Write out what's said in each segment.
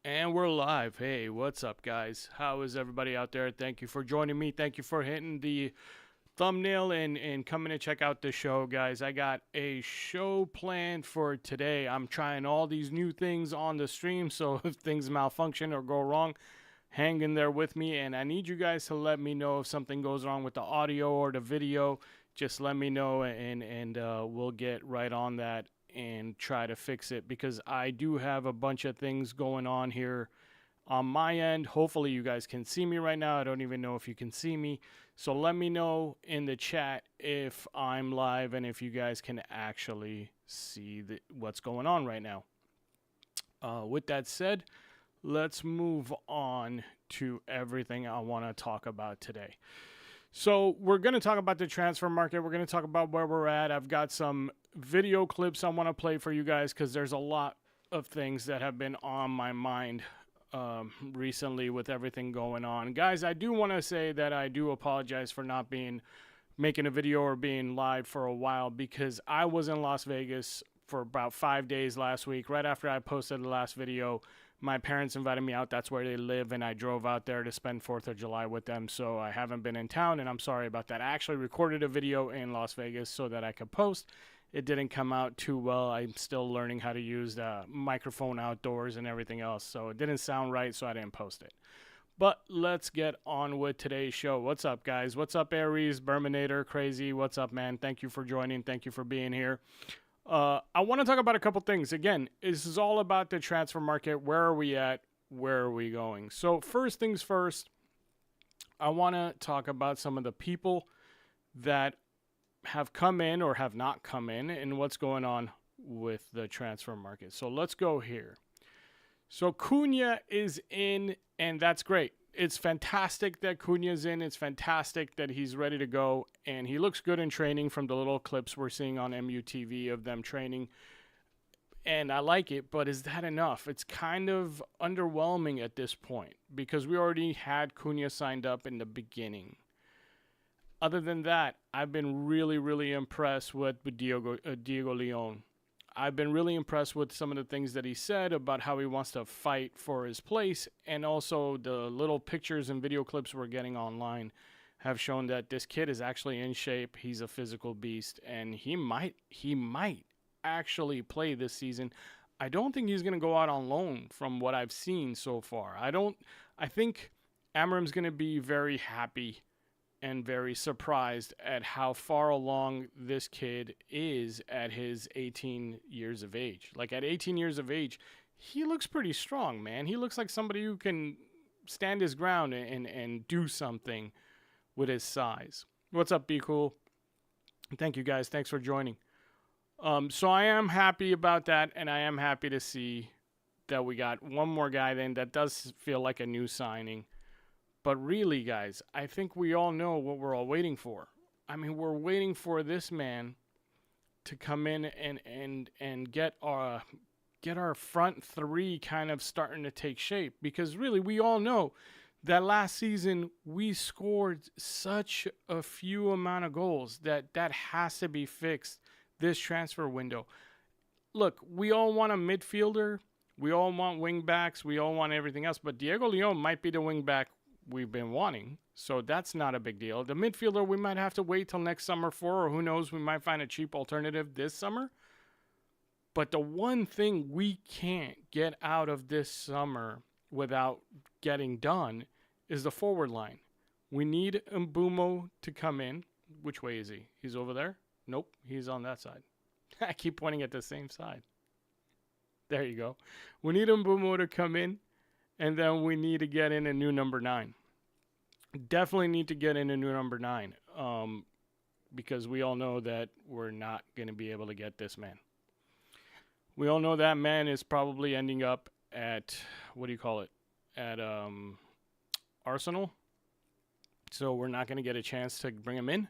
And we're live. Hey, what's up, guys? How is everybody out there? Thank you for joining me. Thank you for hitting the thumbnail and coming to check out the show, guys. I got a show planned for today. I'm trying all these new things on the stream, so if things malfunction or go wrong, hang in there with me. And I need you guys to let me know if something goes wrong with the audio or the video. Just let me know, and we'll get right on that and try to fix it, because I do have a bunch of things going on here on my end. Hopefully you guys can see me right now. I don't even know if you can see me. So let me know in the chat if I'm live and if you guys can actually see what's going on right now. With that said, let's move on to everything I want to talk about today. So we're going to talk about the transfer market. We're going to talk about where we're at. I've got some video clips I want to play for you guys because there's a lot of things that have been on my mind recently with everything going on. Guys, I do want to say that I do apologize for not making a video or being live for a while, because I was in Las Vegas for about 5 days last week. Right after I posted the last video, my parents invited me out. That's where they live, and I drove out there to spend 4th of July with them, so I haven't been in town, and I'm sorry about that. I actually recorded a video in Las Vegas so that I could post. It didn't come out too well. I'm still learning how to use the microphone outdoors and everything else, so it didn't sound right, so I didn't post it. But let's get on with today's show. What's up, guys? What's up, Aries, Berminator, Crazy? What's up, man? Thank you for joining. Thank you for being here. I want to talk about a couple things. Again, this is all about the transfer market. Where are we at? Where are we going? So first things first, I want to talk about some of the people that have come in or have not come in and what's going on with the transfer market. So let's go here. So Cunha is in, and that's great. It's fantastic that Cunha's in. It's fantastic that he's ready to go, and he looks good in training from the little clips we're seeing on MUTV of them training, and I like it, but is that enough? It's kind of underwhelming at this point, because we already had Cunha signed up in the beginning. Other than that, I've been really, really impressed with Diego Leon. I've been really impressed with some of the things that he said about how he wants to fight for his place, and also the little pictures and video clips we're getting online have shown that this kid is actually in shape. He's a physical beast, and he might actually play this season. I don't think he's going to go out on loan from what I've seen so far. I think Amarim's going to be very happy and very surprised at how far along this kid is at his 18 years of age. Like, at 18 years of age, he looks pretty strong, man. He looks like somebody who can stand his ground and do something with his size. What's up, Be Cool? Thank you, guys. Thanks for joining. So I am happy about that, and I am happy to see that we got one more guy then that does feel like a new signing. But really, guys, I think we all know what we're all waiting for. I mean, we're waiting for this man to come in and get our front three kind of starting to take shape. Because really, we all know that last season we scored such a few amount of goals that has to be fixed this transfer window. Look, we all want a midfielder. We all want wing backs. We all want everything else. But Diego Leon might be the wing back we've been wanting, so that's not a big deal. The midfielder we might have to wait till next summer for, or who knows, we might find a cheap alternative this summer. But the one thing we can't get out of this summer without getting done is the forward line. We need Mbeumo to come in. Which way is he? He's over there? Nope, he's on that side. I keep pointing at the same side. There you go. We need Mbeumo to come in. And then we need to get in a new number 9. Definitely need to get in a new number 9. Because we all know that we're not going to be able to get this man. We all know that man is probably ending up at, at Arsenal. So we're not going to get a chance to bring him in,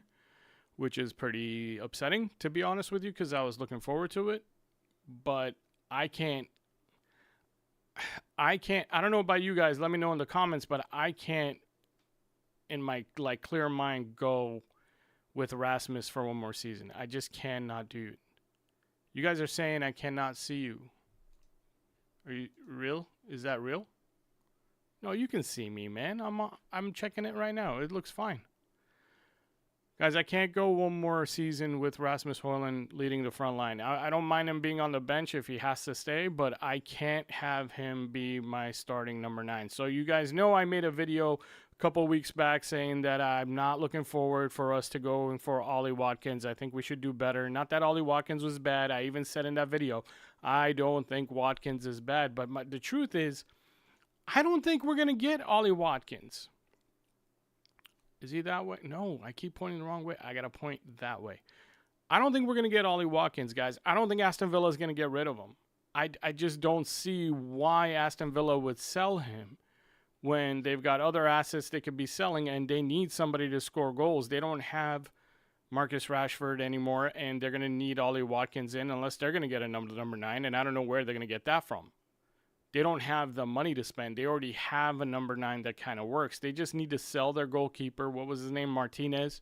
which is pretty upsetting, to be honest with you, because I was looking forward to it. But I don't know about you guys, let me know in the comments, but I can't, in my clear mind, go with Rasmus for one more season. I just cannot do it. You guys are saying I cannot see you. Are you real? Is that real? No, you can see me, man. I'm checking it right now. It looks fine. Guys, I can't go one more season with Rasmus Højlund leading the front line. I don't mind him being on the bench if he has to stay, but I can't have him be my starting number 9. So you guys know I made a video a couple weeks back saying that I'm not looking forward for us to go for Ollie Watkins. I think we should do better. Not that Ollie Watkins was bad. I even said in that video, I don't think Watkins is bad. But the truth is, I don't think we're going to get Ollie Watkins. Is he that way? No, I keep pointing the wrong way. I got to point that way. I don't think we're going to get Ollie Watkins, guys. I don't think Aston Villa is going to get rid of him. I just don't see why Aston Villa would sell him when they've got other assets they could be selling and they need somebody to score goals. They don't have Marcus Rashford anymore, and they're going to need Ollie Watkins in unless they're going to get a number 9, and I don't know where they're going to get that from. They don't have the money to spend. They already have a number 9 that kind of works. They just need to sell their goalkeeper. What was his name? Martinez.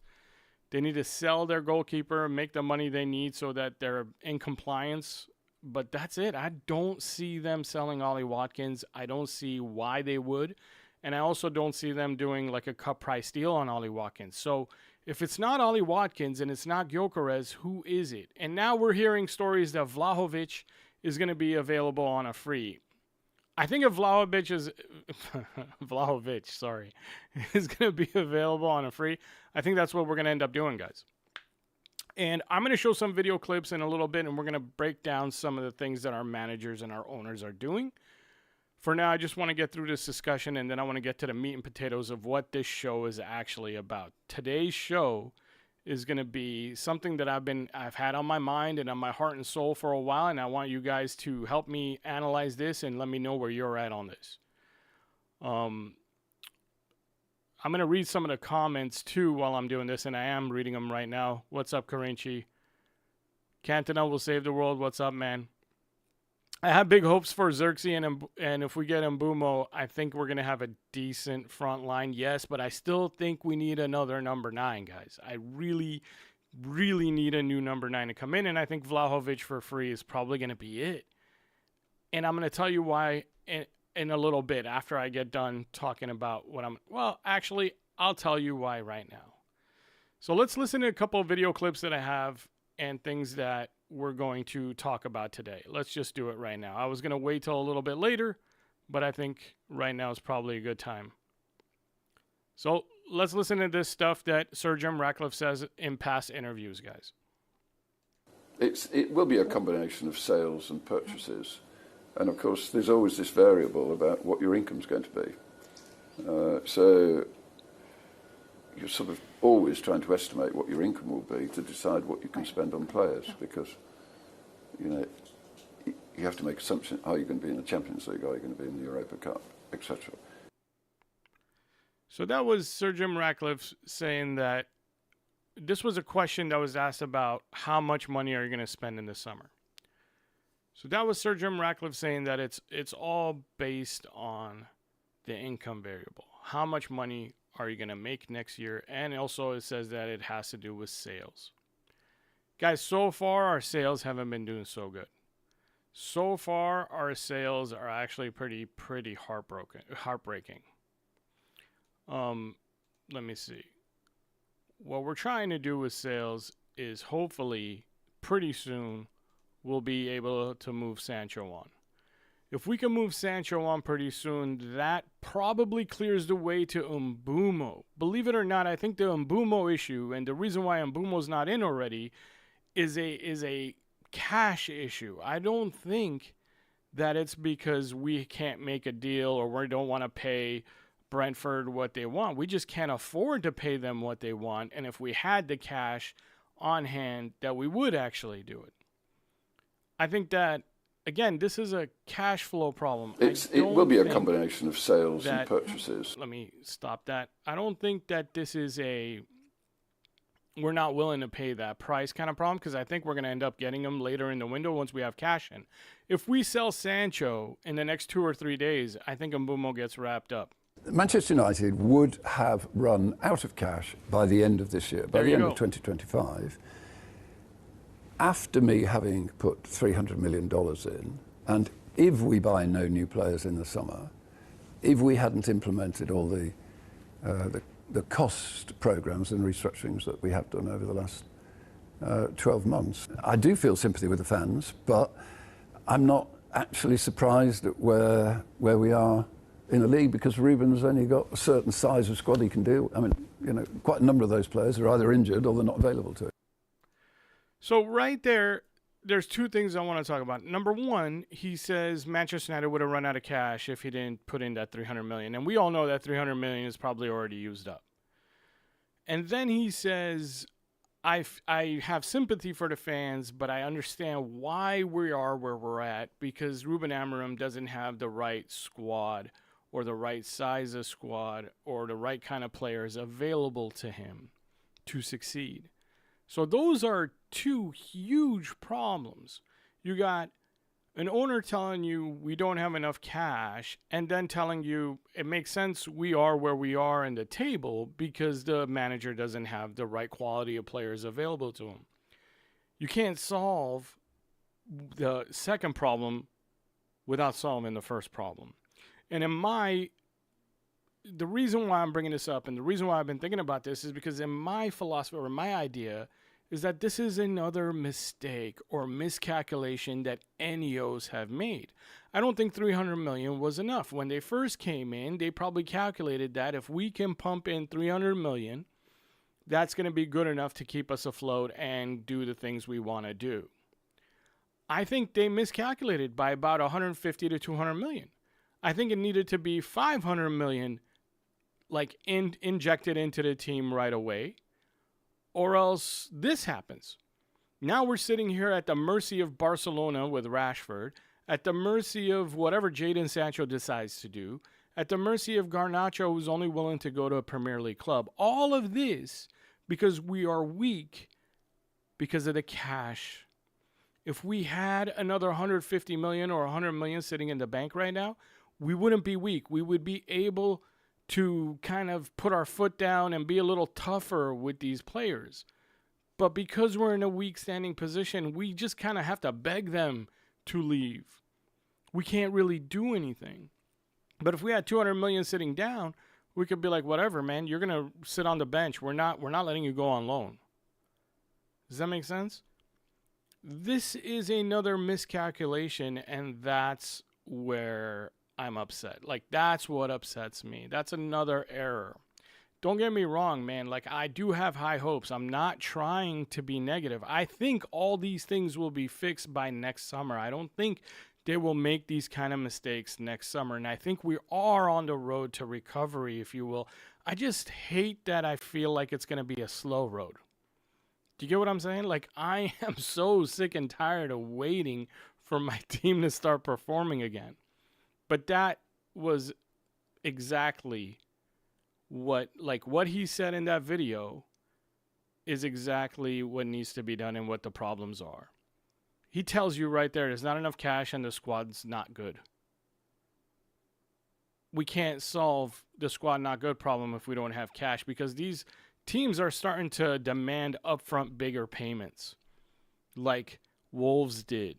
They need to sell their goalkeeper and make the money they need so that they're in compliance. But that's it. I don't see them selling Ollie Watkins. I don't see why they would. And I also don't see them doing like a cut price deal on Ollie Watkins. So if it's not Ollie Watkins and it's not Gyökeres, who is it? And now we're hearing stories that Vlahovic is going to be available on a free. I think if Vlahovic is going to be available on a free, I think that's what we're going to end up doing, guys. And I'm going to show some video clips in a little bit, and we're going to break down some of the things that our managers and our owners are doing. For now, I just want to get through this discussion, and then I want to get to the meat and potatoes of what this show is actually about. Today's show is going to be something that I've had on my mind and on my heart and soul for a while, and I want you guys to help me analyze this and let me know where you're at on this. I'm going to read some of the comments too while I'm doing this, and I am reading them right now. What's up, Karinchi? Cantona will save the world. What's up, man? I have big hopes for Zirkzee, and if we get Mbeumo, I think we're going to have a decent front line, yes, but I still think we need another number 9, guys. I really, really need a new number 9 to come in, and I think Vlahovic for free is probably going to be it. And I'm going to tell you why in a little bit after I get done talking about what actually, I'll tell you why right now. So let's listen to a couple of video clips that I have and things that we're going to talk about today. Let's just do it right now. I was going to wait till a little bit later, but I think right now is probably a good time. So let's listen to this stuff that Sir Jim Ratcliffe says in past interviews, guys. It will be a combination of sales and purchases. And of course, there's always this variable about what your income's going to be. So you're sort of always trying to estimate what your income will be to decide what you can spend on players, because you have to make assumptions. Are you going to be in the Champions League? Are you going to be in the Europa Cup, etc.? So that was Sir Jim Ratcliffe saying that this was a question that was asked about how much money are you going to spend in the summer. So that was Sir Jim Ratcliffe saying that it's all based on the income variable. How much money are you going to make next year? And also it says that it has to do with sales. Guys, so far our sales haven't been doing so good. So far our sales are actually pretty heartbreaking. Let me see. What we're trying to do with sales is hopefully pretty soon we'll be able to move Sancho on. If we can move Sancho on pretty soon, that probably clears the way to Mbeumo. Believe it or not, I think the Mbeumo issue, and the reason why Mbeumo's not in already, is a cash issue. I don't think that it's because we can't make a deal or we don't want to pay Brentford what they want. We just can't afford to pay them what they want. And if we had the cash on hand, that we would actually do it. I think that, again, this is a cash flow problem. It will be a combination of sales and purchases. Let me stop that. I don't think that this is we're not willing to pay that price kind of problem, because I think we're going to end up getting them later in the window once we have cash in. If we sell Sancho in the next 2 or 3 days, I think Mbeumo gets wrapped up. Manchester United would have run out of cash by the end of this year, by the end of 2025. After me having put $300 million in, and if we buy no new players in the summer, if we hadn't implemented all the cost programs and restructurings that we have done over the last 12 months. I do feel sympathy with the fans, but I'm not actually surprised at where we are in the league, because Ruben's only got a certain size of squad he can do. I mean, quite a number of those players are either injured or they're not available to it. So right there's two things I want to talk about. Number one, he says Manchester United would have run out of cash if he didn't put in that 300 million. And we all know that 300 million is probably already used up. And then he says, I have sympathy for the fans, but I understand why we are where we're at, because Ruben Amorim doesn't have the right squad or the right size of squad or the right kind of players available to him to succeed. So those are two huge problems. You got an owner telling you we don't have enough cash, and then telling you it makes sense we are where we are in the table because the manager doesn't have the right quality of players available to him. You can't solve the second problem without solving the first problem. And the reason why I'm bringing this up and the reason why I've been thinking about this is because in my philosophy or my idea is that this is another mistake or miscalculation that INEOS have made. I don't think 300 million was enough. When they first came in, they probably calculated that if we can pump in 300 million, that's going to be good enough to keep us afloat and do the things we want to do. I think they miscalculated by about 150 to 200 million. I think it needed to be 500 million injected into the team right away, or else this happens. Now we're sitting here at the mercy of Barcelona with Rashford, at the mercy of whatever Jadon Sancho decides to do, at the mercy of Garnacho, who's only willing to go to a Premier League club. All of this because we are weak because of the cash. If we had another 150 million or 100 million sitting in the bank right now, we wouldn't be weak. We would be able to kind of put our foot down and be a little tougher with these players. But because we're in a weak standing position, we just kind of have to beg them to leave. We can't really do anything. But if we had 200 million sitting down, we could be like, whatever, man, you're going to sit on the bench. We're not letting you go on loan. Does that make sense? This is another miscalculation, and that's where I'm upset. That's what upsets me. That's another error. Don't get me wrong, man. I do have high hopes. I'm not trying to be negative. I think all these things will be fixed by next summer. I don't think they will make these kind of mistakes next summer. And I think we are on the road to recovery, if you will. I just hate that I feel like it's going to be a slow road. Do you get what I'm saying? I am so sick and tired of waiting for my team to start performing again. But that was exactly what he said in that video is exactly what needs to be done and what the problems are. He tells you right there, there's not enough cash and the squad's not good. We can't solve the squad not good problem if we don't have cash, because these teams are starting to demand upfront bigger payments like Wolves did,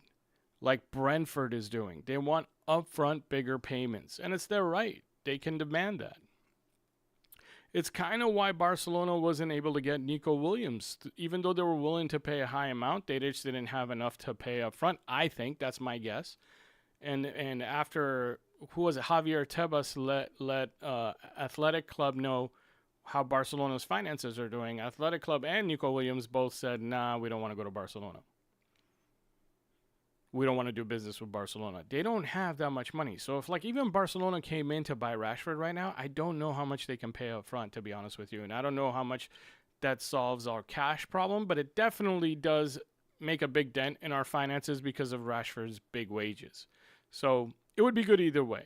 like Brentford is doing. They want upfront bigger payments, and it's their right. They can demand that. It's kind of why Barcelona wasn't able to get Nico Williams. Even though they were willing to pay a high amount, they just didn't have enough to pay up front. I think that's my guess. And after, who was it, Javier Tebas let Athletic Club know how Barcelona's finances are doing. Athletic Club and Nico Williams both said, nah, we don't want to go to Barcelona. We don't want to do business with Barcelona. They don't have that much money. So if even Barcelona came in to buy Rashford right now, I don't know how much they can pay up front, to be honest with you. And I don't know how much that solves our cash problem, but it definitely does make a big dent in our finances because of Rashford's big wages. So it would be good either way.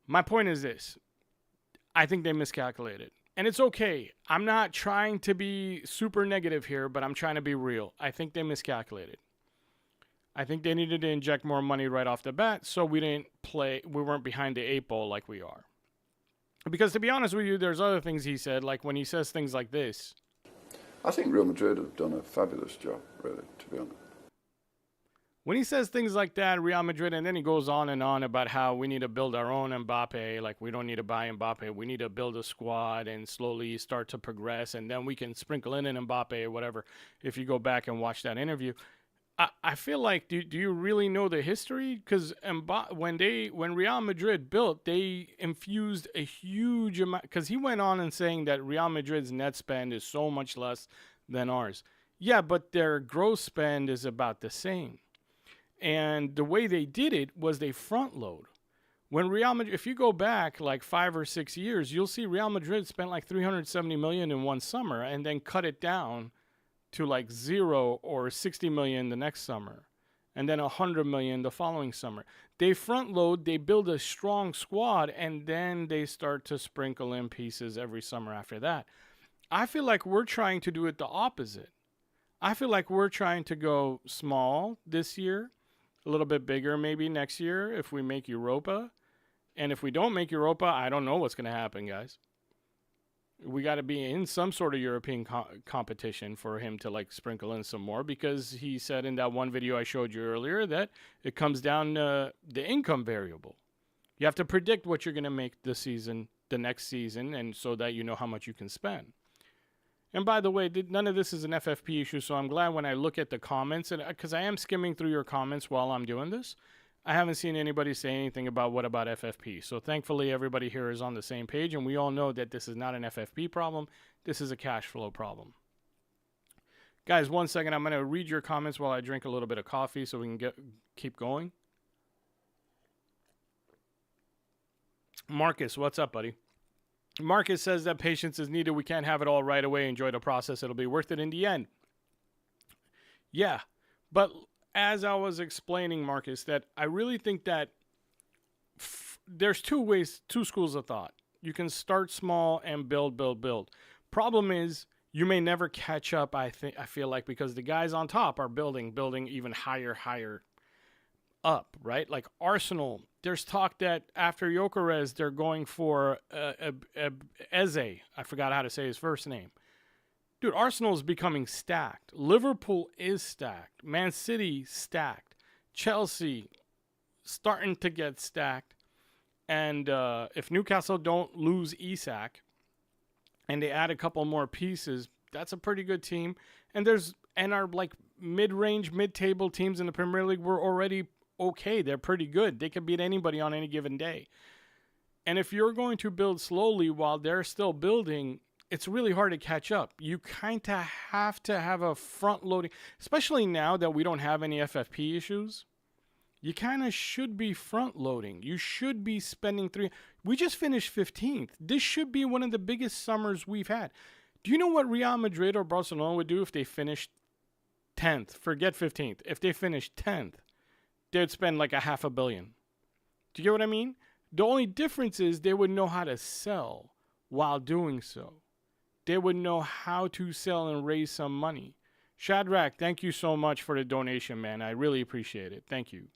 My point is this. I think they miscalculated. And it's okay. I'm not trying to be super negative here, but I'm trying to be real. I think they miscalculated. I think they needed to inject more money right off the bat so we weren't behind the 8 ball like we are. Because to be honest with you, there's other things he said, like when he says things like this. I think Real Madrid have done a fabulous job, really, to be honest. when he says things like that, Real Madrid, and then he goes on and on about how we need to build our own Mbappe, like we don't need to buy Mbappe, we need to build a squad and slowly start to progress, and then we can sprinkle in an Mbappe or whatever. If you go back and watch that interview, I feel like, do you really know the history? Because when Real Madrid built, they infused a huge amount, because he went on and saying that Real Madrid's net spend is so much less than ours. Yeah, but their gross spend is about the same. And the way they did it was they front load. When Real Madrid, if you go back like 5 or 6 years, you'll see Real Madrid spent like 370 million in one summer and then cut it down to like 0 or 60 million the next summer, and then 100 million the following summer. They front load, they build a strong squad, and then they start to sprinkle in pieces every summer after that. I feel like we're trying to do it the opposite. I feel like we're trying to go small this year, a little bit bigger maybe next year if we make Europa. And if we don't make Europa, I don't know what's going to happen, guys. We got to be in some sort of European competition for him to like sprinkle in some more, because he said in that one video I showed you earlier that it comes down to the income variable. You have to predict what you're going to make this season, the next season, and so that you know how much you can spend. And by the way, none of this is an FFP issue, so I'm glad when I look at the comments, and because I am skimming through your comments while I'm doing this, I haven't seen anybody say anything about what about FFP. So thankfully, everybody here is on the same page, and we all know that this is not an FFP problem. This is a cash flow problem. Guys, 1 second. I'm going to read your comments while I drink a little bit of coffee so we can keep going. Marcus, what's up, buddy? Marcus says that patience is needed. We can't have it all right away. Enjoy the process. It'll be worth it in the end. Yeah, but as I was explaining, Marcus, that I really think that there's two schools of thought. You can start small and build. Problem is, you may never catch up, I feel like, because the guys on top are building even higher up, right? Like Arsenal, there's talk that after Gyökeres, they're going for Eze. I forgot how to say his first name. Dude, Arsenal is becoming stacked. Liverpool is stacked. Man City stacked. Chelsea starting to get stacked. And if Newcastle don't lose Isak and they add a couple more pieces, that's a pretty good team. And our like mid-range, mid-table teams in the Premier League were already okay. They're pretty good. They can beat anybody on any given day. And if you're going to build slowly while they're still building, it's really hard to catch up. You kind of have to have a front loading, especially now that we don't have any FFP issues. You kind of should be front loading. You should be spending we just finished 15th. This should be one of the biggest summers we've had. Do you know what Real Madrid or Barcelona would do if they finished 10th? Forget 15th. If they finished 10th, they'd spend like $500 million. Do you get what I mean? The only difference is they would know how to sell while doing so. They would know how to sell and raise some money. Shadrach, thank you so much for the donation, man. I really appreciate it. Thank you.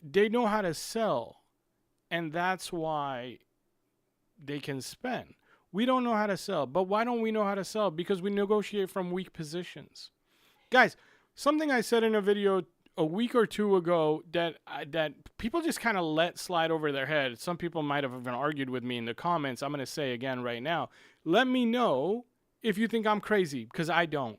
They know how to sell, and that's why they can spend. We don't know how to sell, but why don't we know how to sell? Because we negotiate from weak positions. Guys, something I said in a video a week or two ago that people just kind of let slide over their head. Some people might have even argued with me in the comments. I'm going to say again right now. Let me know if you think I'm crazy, because I don't.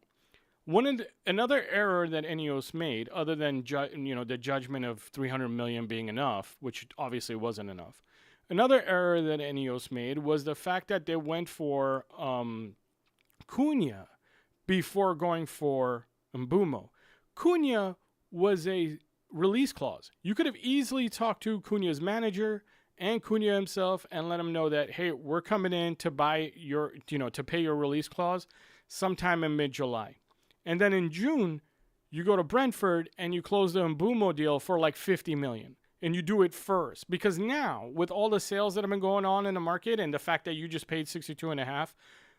Another error that INEOS made, other than the judgment of 300 million being enough, which obviously wasn't enough. Another error that INEOS made was the fact that they went for Cunha before going for Mbeumo. Cunha was a release clause. You could have easily talked to Cunha's manager and Cunha himself and let him know that, hey, we're coming in to buy to pay your release clause sometime in mid-July. And then in June, you go to Brentford and you close the Mbeumo deal for like 50 million. And you do it first. Because now, with all the sales that have been going on in the market and the fact that you just paid 62.5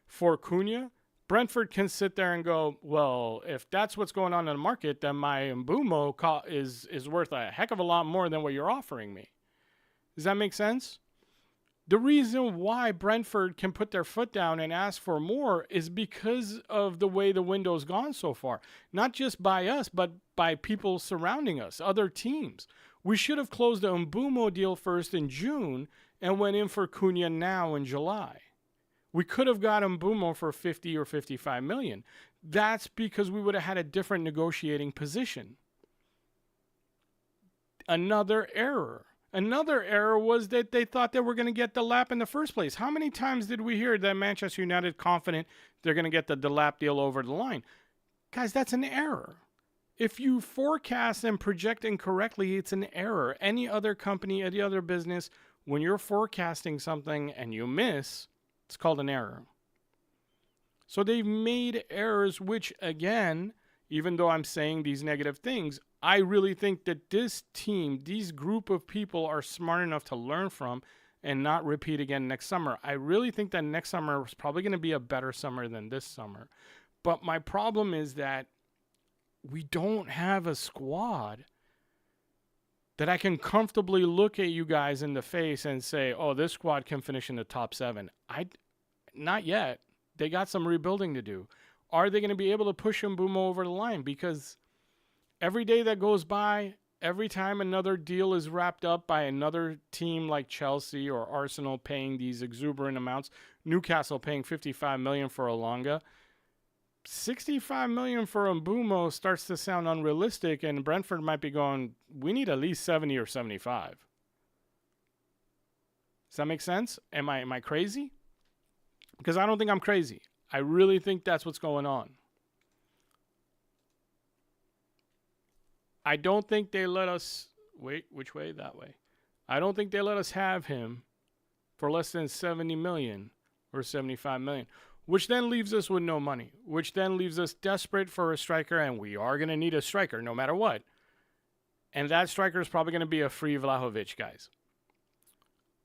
for Cunha, Brentford can sit there and go, well, if that's what's going on in the market, then my Mbeumo is worth a heck of a lot more than what you're offering me. Does that make sense? The reason why Brentford can put their foot down and ask for more is because of the way the window's gone so far. Not just by us, but by people surrounding us, other teams. We should have closed the Mbeumo deal first in June and went in for Cunha now in July. We could have got Mbeumo for 50 or 55 million. That's because we would have had a different negotiating position. Another error. Another error was that they thought they were going to get Delap in the first place. How many times did we hear that Manchester United confident they're going to get the Delap deal over the line? Guys, that's an error. If you forecast and project incorrectly, it's an error. Any other company, any other business, when you're forecasting something and you miss, it's called an error. So they've made errors, which again, even though I'm saying these negative things, I really think that this team, these group of people are smart enough to learn from and not repeat again next summer. I really think that next summer is probably going to be a better summer than this summer. But my problem is that we don't have a squad that I can comfortably look at you guys in the face and say, oh, this squad can finish in the top 7. Not yet. They got some rebuilding to do. Are they going to be able to push Mbeumo over the line? Because every day that goes by, every time another deal is wrapped up by another team like Chelsea or Arsenal paying these exuberant amounts, Newcastle paying 55 million for Elanga, 65 million for Mbeumo starts to sound unrealistic, and Brentford might be going, we need at least 70 or 75. Does that make sense? Am I crazy? Because I don't think I'm crazy. I really think that's what's going on. I don't think they let us... Wait, which way? That way. I don't think they let us have him for less than 70 million or 75 million, which then leaves us with no money, which then leaves us desperate for a striker, and we are going to need a striker no matter what. And that striker is probably going to be a free Vlahovic, guys.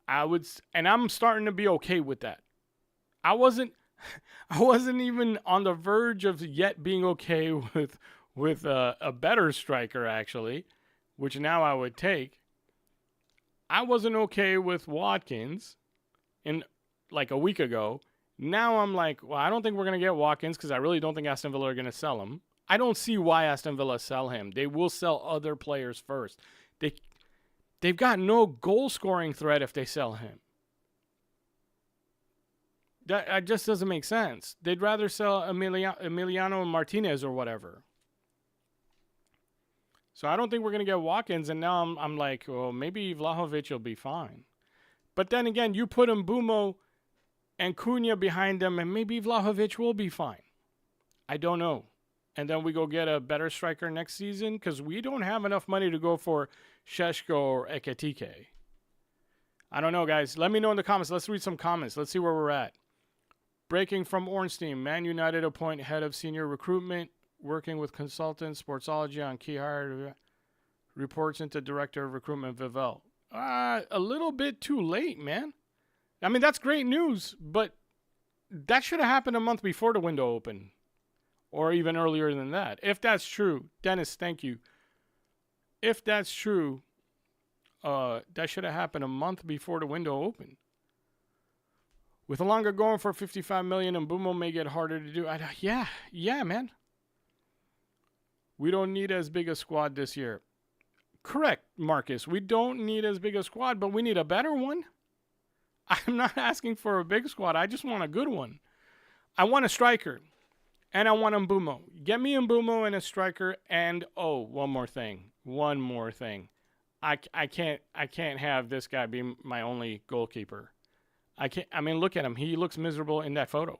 And I'm starting to be okay with that. I wasn't even on the verge of yet being okay with a better striker, actually, which now I would take. I wasn't okay with Watkins in like a week ago. Now I'm like, well, I don't think we're going to get Watkins because I really don't think Aston Villa are going to sell him. I don't see why Aston Villa sell him. They will sell other players first. They've got no goal-scoring threat if they sell him. That just doesn't make sense. They'd rather sell Emiliano Martinez or whatever. So I don't think we're going to get Watkins, and now I'm like, well, maybe Vlahovic will be fine. But then again, you put Mbeumo and Cunha behind them, and maybe Vlahovic will be fine. I don't know. And then we go get a better striker next season because we don't have enough money to go for Šeško or Ekitike. I don't know, guys. Let me know in the comments. Let's read some comments. Let's see where we're at. Breaking from Ornstein, Man United appoint head of senior recruitment, working with consultant Sportsology on key hire, reports into director of recruitment Vivel. A little bit too late, man. I mean, that's great news, but that should have happened a month before the window opened, or even earlier than that. If that's true, Dennis, thank you. If that's true, that should have happened a month before the window opened. With Elanga going for 55 million and Mbeumo may get harder to do. Yeah, man. We don't need as big a squad this year. Correct, Marcus. We don't need as big a squad, but we need a better one. I'm not asking for a big squad. I just want a good one. I want a striker, and I want Mbeumo. Get me Mbeumo and a striker, and one more thing. I can't have this guy be my only goalkeeper. Look at him. He looks miserable in that photo.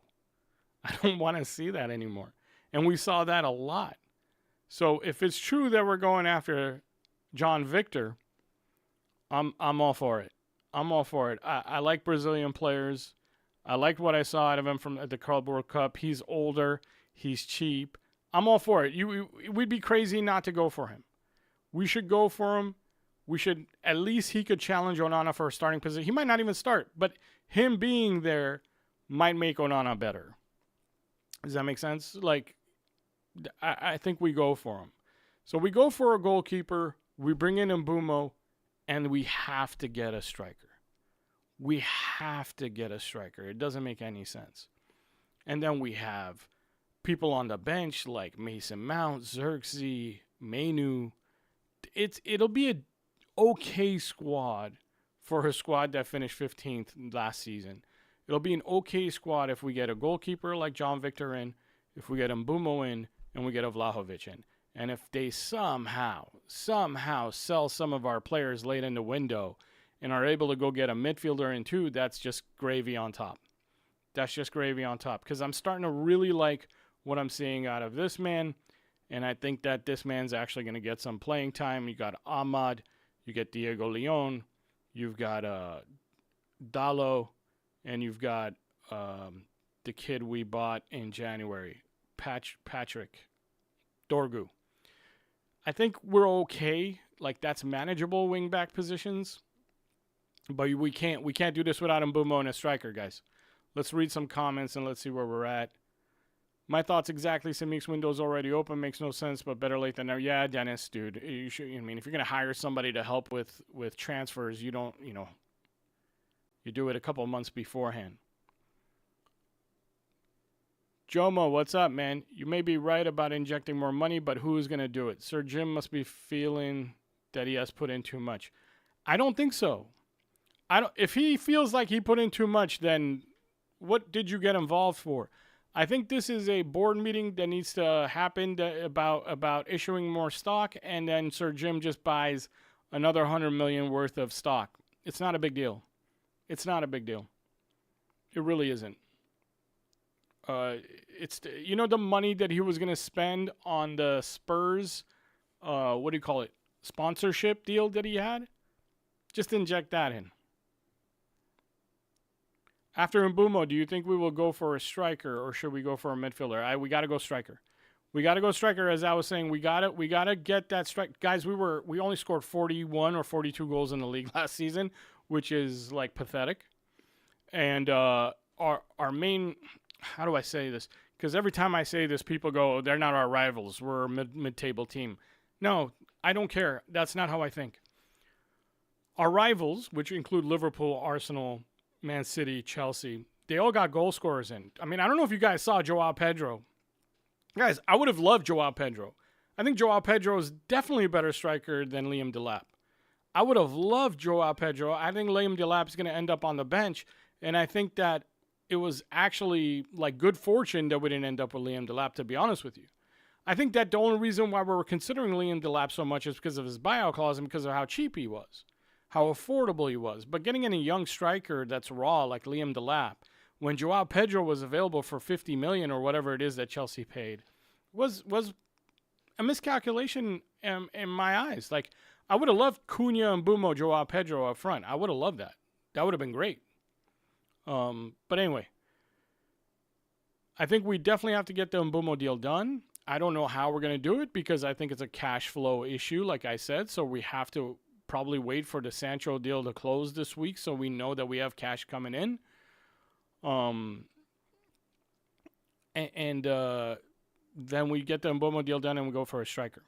I don't want to see that anymore. And we saw that a lot. So if it's true that we're going after John Victor, I'm all for it. I like Brazilian players. I liked what I saw out of him from the Club World Cup. He's older. He's cheap. I'm all for it. We'd be crazy not to go for him. We should go for him. We should, at least he could challenge Onana for a starting position. He might not even start, but him being there might make Onana better. Does that make sense? Like, I think we go for him. So we go for a goalkeeper. We bring in Mbeumo, and we have to get a striker. We have to get a striker. It doesn't make any sense. And then we have people on the bench like Mason Mount, Zirkzee, Mainu. It'll be an okay squad for a squad that finished 15th last season. It'll be an okay squad if we get a goalkeeper like John Victor in, if we get Mbeumo in, and we get a Vlahovic in. And if they somehow sell some of our players late in the window and are able to go get a midfielder in too, that's just gravy on top. That's just gravy on top. Because I'm starting to really like what I'm seeing out of this man. And I think that this man's actually going to get some playing time. You got Ahmad. You get Diego Leon. You've got Dalo. And you've got the kid we bought in January, Patrick Dorgu. I think we're okay. Like, that's manageable wing-back positions. But we can't do this without Mbeumo and a striker, guys. Let's read some comments and let's see where we're at. My thoughts exactly. Samik's window's already open. Makes no sense, but better late than never. Yeah, Dennis, dude. You should. I mean, if you're gonna hire somebody to help with transfers, you don't. You do it a couple of months beforehand. Jomo, what's up, man? You may be right about injecting more money, but who's gonna do it? Sir Jim must be feeling that he has put in too much. I don't think so. If he feels like he put in too much, then what did you get involved for? I think this is a board meeting that needs to happen about issuing more stock, and then Sir Jim just buys another 100 million worth of stock. It's not a big deal. It's not a big deal. It really isn't. It's the money that he was going to spend on the Spurs, what do you call it, sponsorship deal that he had? Just inject that in. After Mbeumo, do you think we will go for a striker or should we go for a midfielder? We got to go striker. We got to go striker. As I was saying, we got to get that strike. Guys, we only scored 41 or 42 goals in the league last season, which is like pathetic. And our main, how do I say this? Because every time I say this, people go, they're not our rivals. We're a mid-table team. No, I don't care. That's not how I think. Our rivals, which include Liverpool, Arsenal, Man City, Chelsea, they all got goal scorers in. I mean, I don't know if you guys saw Joao Pedro. Guys, I would have loved Joao Pedro. I think Joao Pedro is definitely a better striker than Liam Delap. I would have loved Joao Pedro. I think Liam Delap is going to end up on the bench, and I think that it was actually like good fortune that we didn't end up with Liam Delap, to be honest with you. I think that the only reason why we're considering Liam Delap so much is because of his buyout clause and because of how cheap he was. How affordable he was. But getting in a young striker that's raw like Liam Delap, when Joao Pedro was available for 50 million or whatever it is that Chelsea paid, was a miscalculation in my eyes. Like, I would have loved Cunha and Mbeumo, Joao Pedro up front. I would have loved that. That would have been great. But anyway, I think we definitely have to get the Mbeumo deal done. I don't know how we're going to do it because I think it's a cash flow issue, like I said. So we have to probably wait for the Sancho deal to close this week so we know that we have cash coming in. Then we get the Mbeumo deal done and we go for a striker.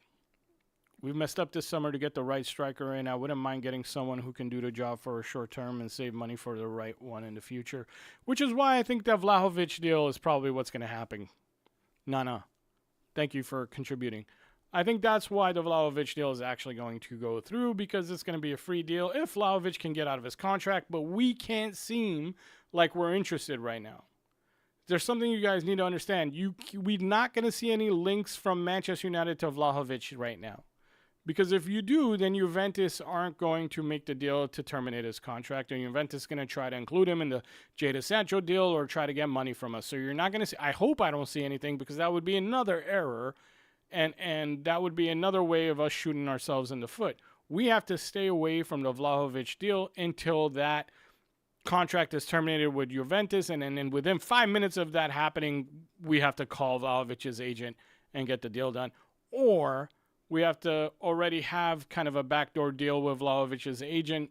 We've messed up this summer to get the right striker in. I wouldn't mind getting someone who can do the job for a short term and save money for the right one in the future, which is why I think that Vlahovic deal is probably what's going to happen. Nana, thank you for contributing. I think that's why the Vlahovic deal is actually going to go through, because it's going to be a free deal if Vlahovic can get out of his contract, but we can't seem like we're interested right now. There's something you guys need to understand. We're not going to see any links from Manchester United to Vlahovic right now. Because if you do, then Juventus aren't going to make the deal to terminate his contract, and Juventus is going to try to include him in the Jadon Sancho deal or try to get money from us. So you're not going to see, I hope I don't see anything, because that would be another error. And that would be another way of us shooting ourselves in the foot. We have to stay away from the Vlahovic deal until that contract is terminated with Juventus. And then within 5 minutes of that happening, we have to call Vlahovic's agent and get the deal done. Or we have to already have kind of a backdoor deal with Vlahovic's agent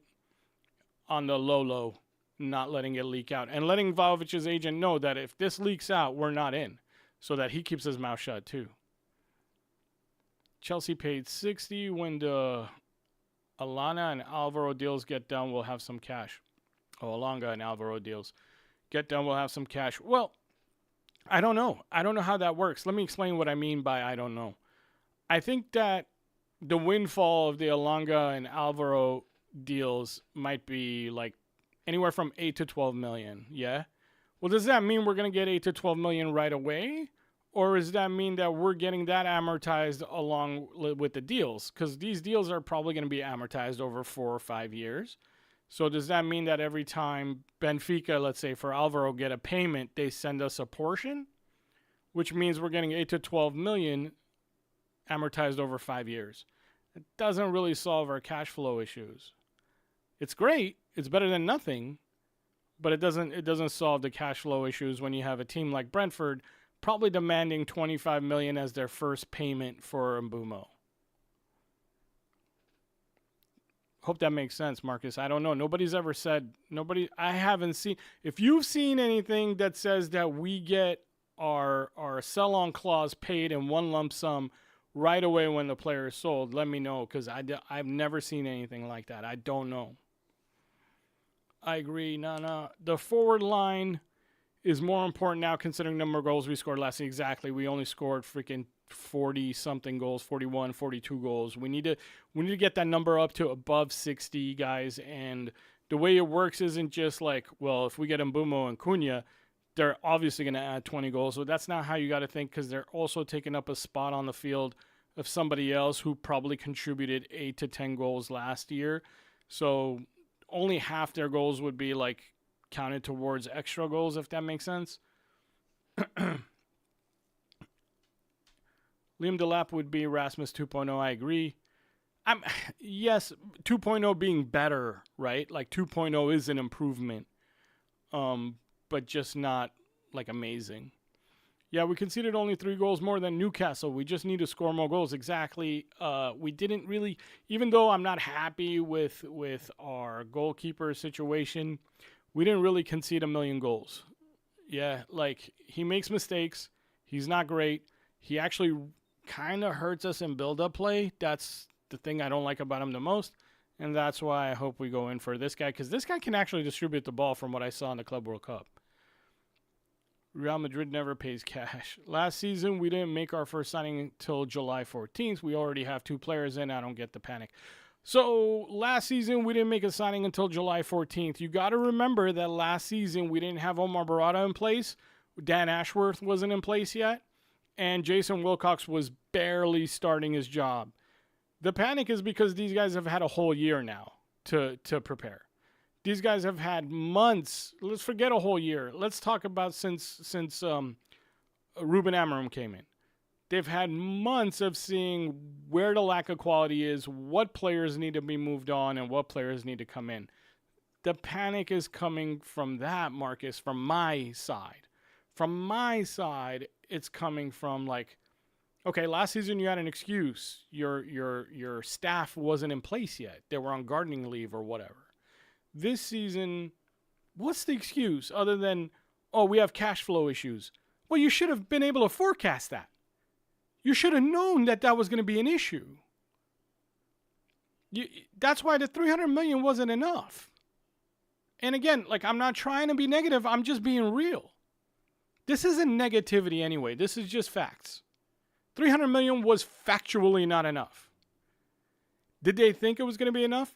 on the low, not letting it leak out. And letting Vlahovic's agent know that if this leaks out, we're not in. So that he keeps his mouth shut too. Chelsea paid 60. When the Alana and Alvaro deals get done, we'll have some cash. Oh, Alonga and Alvaro deals. Get done, we'll have some cash. Well, I don't know. I don't know how that works. Let me explain what I mean by I don't know. I think that the windfall of the Alonga and Alvaro deals might be like anywhere from 8 to 12 million. Yeah. Well, does that mean we're going to get 8 to 12 million right away? Or does that mean that we're getting that amortized along with the deals? Because these deals are probably going to be amortized over 4 or 5 years. So does that mean that every time Benfica, let's say for Alvaro, get a payment, they send us a portion? Which means we're getting 8 to 12 million amortized over 5 years. It doesn't really solve our cash flow issues. It's great. It's better than nothing. But it doesn't solve the cash flow issues when you have a team like Brentford probably demanding 25 million as their first payment for Mbeumo. Hope that makes sense, Marcus. I don't know. Nobody's ever said, I haven't seen, if you've seen anything that says that we get our sell-on clause paid in one lump sum right away when the player is sold, let me know, because I've never seen anything like that. I don't know. I agree. No. The forward line is more important now considering the number of goals we scored last season. Exactly. We only scored freaking 40-something goals, 41, 42 goals. We need to get that number up to above 60, guys. And the way it works isn't just like, well, if we get Mbeumo and Cunha, they're obviously going to add 20 goals. So that's not how you got to think, because they're also taking up a spot on the field of somebody else who probably contributed 8 to 10 goals last year. So only half their goals would be like counted towards extra goals, if that makes sense. Liam Delap would be Erasmus 2.0. I agree. Yes, 2.0 being better, right? Like 2.0 is an improvement, but just not like amazing. Yeah, we conceded only 3 goals more than Newcastle. We just need to score more goals. Exactly. We didn't really, even though I'm not happy with our goalkeeper situation, we didn't really concede 1 million goals. Yeah, like he makes mistakes. He's not great. He actually kind of hurts us in build-up play. That's the thing I don't like about him the most. And that's why I hope we go in for this guy, because this guy can actually distribute the ball from what I saw in the Club World Cup. Real Madrid never pays cash. Last season, we didn't make our first signing until July 14th. We already have 2 players in. I don't get the panic. So last season, we didn't make a signing until July 14th. You got to remember that last season, we didn't have Omar Berrada in place. Dan Ashworth wasn't in place yet. And Jason Wilcox was barely starting his job. The panic is because these guys have had a whole year now to prepare. These guys have had months. Let's forget a whole year. Let's talk about since Ruben Amorim came in. They've had months of seeing where the lack of quality is, what players need to be moved on, and what players need to come in. The panic is coming from that, Marcus, from my side. From my side, it's coming from like, okay, last season you had an excuse. Your staff wasn't in place yet. They were on gardening leave or whatever. This season, what's the excuse other than, oh, we have cash flow issues? Well, you should have been able to forecast that. You should have known that that was going to be an issue. That's why the 300 million wasn't enough. And again, like, I'm not trying to be negative. I'm just being real. This isn't negativity anyway. This is just facts. 300 million was factually not enough. Did they think it was going to be enough?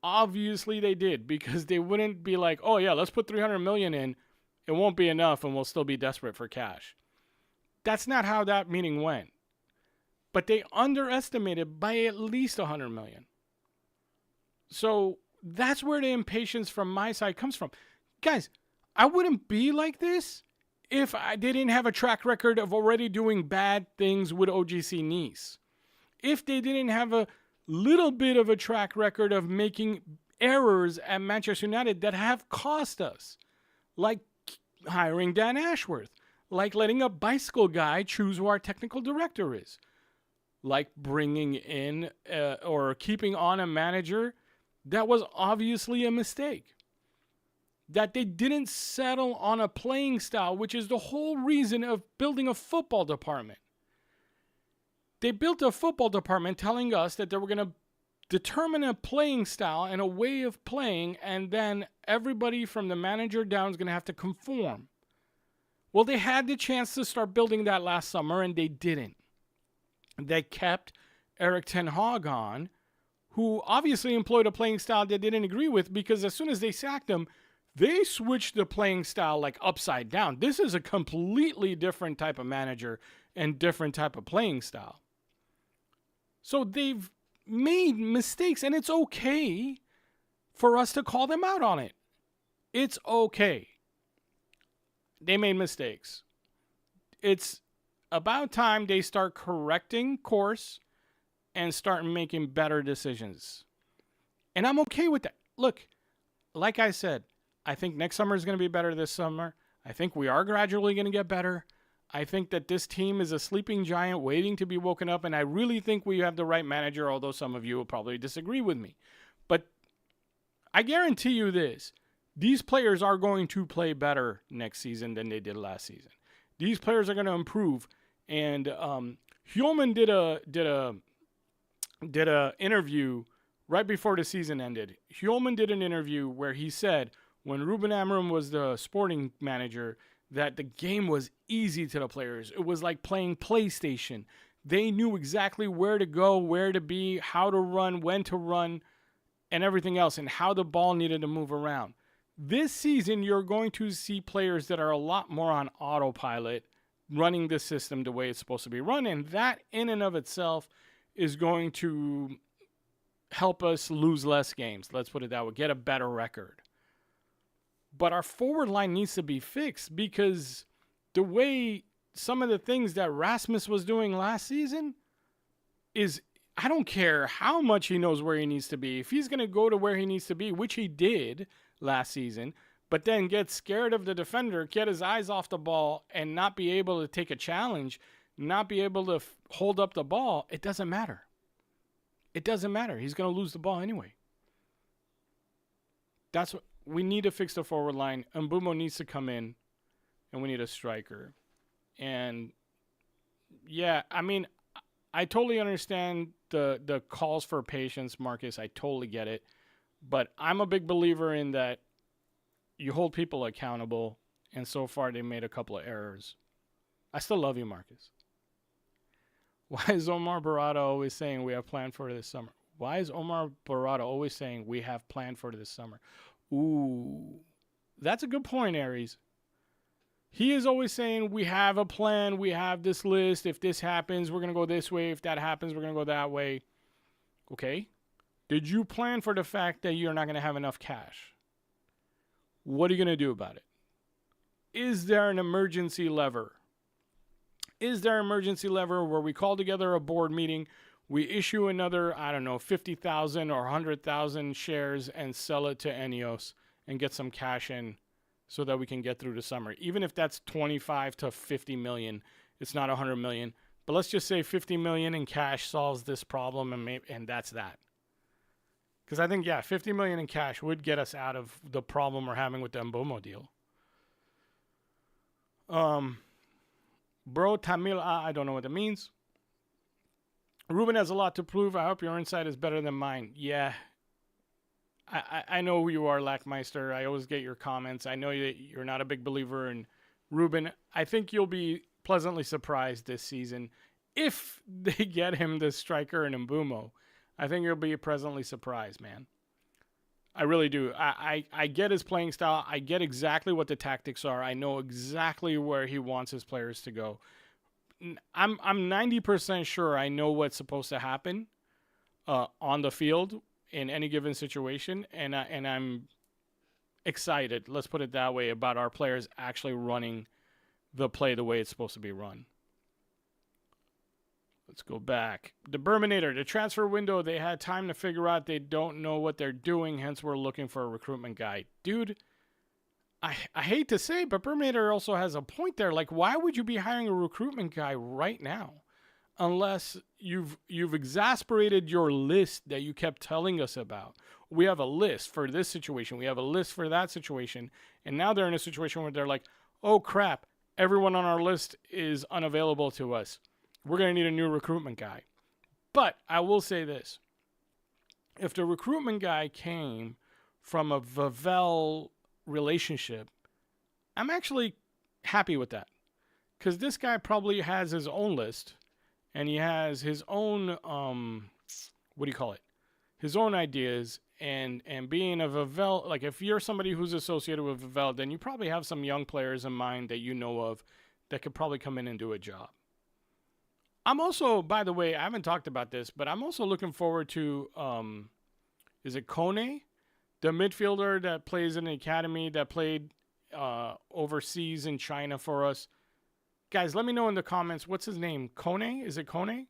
Obviously they did, because they wouldn't be like, oh yeah, let's put 300 million in. It won't be enough and we'll still be desperate for cash. That's not how that meeting went. But they underestimated by at least 100 million. So that's where the impatience from my side comes from. Guys, I wouldn't be like this if they didn't have a track record of already doing bad things with OGC Nice. If they didn't have a little bit of a track record of making errors at Manchester United that have cost us. Like hiring Dan Ashworth. Like letting a bicycle guy choose who our technical director is. Like bringing in or keeping on a manager that was obviously a mistake. That they didn't settle on a playing style, which is the whole reason of building a football department. They built a football department telling us that they were going to determine a playing style and a way of playing, and then everybody from the manager down is going to have to conform. Well, they had the chance to start building that last summer, and they didn't. They kept Erik ten Hag on, who obviously employed a playing style they didn't agree with, because as soon as they sacked him, they switched the playing style like upside down. This is a completely different type of manager and different type of playing style. So they've made mistakes, and it's okay for us to call them out on it. It's okay. They made mistakes. It's about time they start correcting course and start making better decisions. And I'm okay with that. Look, like I said, I think next summer is going to be better this summer. I think we are gradually going to get better. I think that this team is a sleeping giant waiting to be woken up, and I really think we have the right manager, although some of you will probably disagree with me. But I guarantee you this. These players are going to play better next season than they did last season. These players are going to improve. And Hjulman did a interview right before the season ended. Hjulman did an interview where he said when Ruben Amorim was the sporting manager that the game was easy to the players. It was like playing PlayStation. They knew exactly where to go, where to be, how to run, when to run, and everything else, and how the ball needed to move around. This season, you're going to see players that are a lot more on autopilot, running the system the way it's supposed to be run, and that in and of itself is going to help us lose less games. Let's put it that way, get a better record. But our forward line needs to be fixed, because the way some of the things that Rasmus was doing last season is, I don't care how much he knows where he needs to be. If he's going to go to where he needs to be, which he did last season, but then get scared of the defender, get his eyes off the ball, and not be able to take a challenge, not be able to hold up the ball, it doesn't matter. It doesn't matter. He's going to lose the ball anyway. That's what we need to fix the forward line. Mbeumo needs to come in, and we need a striker. And yeah, I mean, I totally understand the calls for patience, Marcus. I totally get it. But I'm a big believer in that you hold people accountable, and so far they made a couple of errors. I still love you, Marcus. Why is Omar Berrada always saying we have planned for this summer? Why is Omar Berrada always saying we have planned for this summer? Ooh, that's a good point, Aries. He is always saying we have a plan, we have this list. If this happens, we're going to go this way. If that happens, we're going to go that way. Okay. Did you plan for the fact that you're not going to have enough cash? What are you going to do about it? Is there an emergency lever? Is there an emergency lever where we call together a board meeting, we issue another, 50,000 or 100,000 shares and sell it to INEOS and get some cash in so that we can get through the summer? Even if that's 25 to 50 million, it's not 100 million. But let's just say 50 million in cash solves this problem, and that's that. Because I think, 50 million in cash would get us out of the problem we're having with the Mbeumo deal. Bro, Tamil, I don't know what that means. Ruben has a lot to prove. I hope your insight is better than mine. Yeah. I know who you are, Lackmeister. I always get your comments. I know you're not a big believer in Ruben. I think you'll be pleasantly surprised this season if they get him the striker in Mbeumo. I think you'll be pleasantly surprised, man. I really do. I get his playing style. I get exactly what the tactics are. I know exactly where he wants his players to go. I'm 90% sure I know what's supposed to happen on the field in any given situation, and I'm excited, let's put it that way, about our players actually running the play the way it's supposed to be run. Let's go back. The Berminator, the transfer window, they had time to figure out they don't know what they're doing, hence we're looking for a recruitment guy. Dude, I hate to say, but Berminator also has a point there. Like, why would you be hiring a recruitment guy right now? Unless you've exasperated your list that you kept telling us about. We have a list for this situation. We have a list for that situation. And now they're in a situation where they're like, oh, crap, everyone on our list is unavailable to us. We're going to need a new recruitment guy. But I will say this. if the recruitment guy came from a Vavel relationship, I'm actually happy with that. Because this guy probably has his own list, and he has his own, what do you call it? His own ideas, and being a Vavel, like if you're somebody who's associated with Vavel, then you probably have some young players in mind that you know of that could probably come in and do a job. I'm also, by the way, I haven't talked about this, but I'm also looking forward to, is it Kone? The midfielder that plays in the academy that played overseas in China for us. Guys, let me know in the comments, what's his name? Kone? Is it Kone?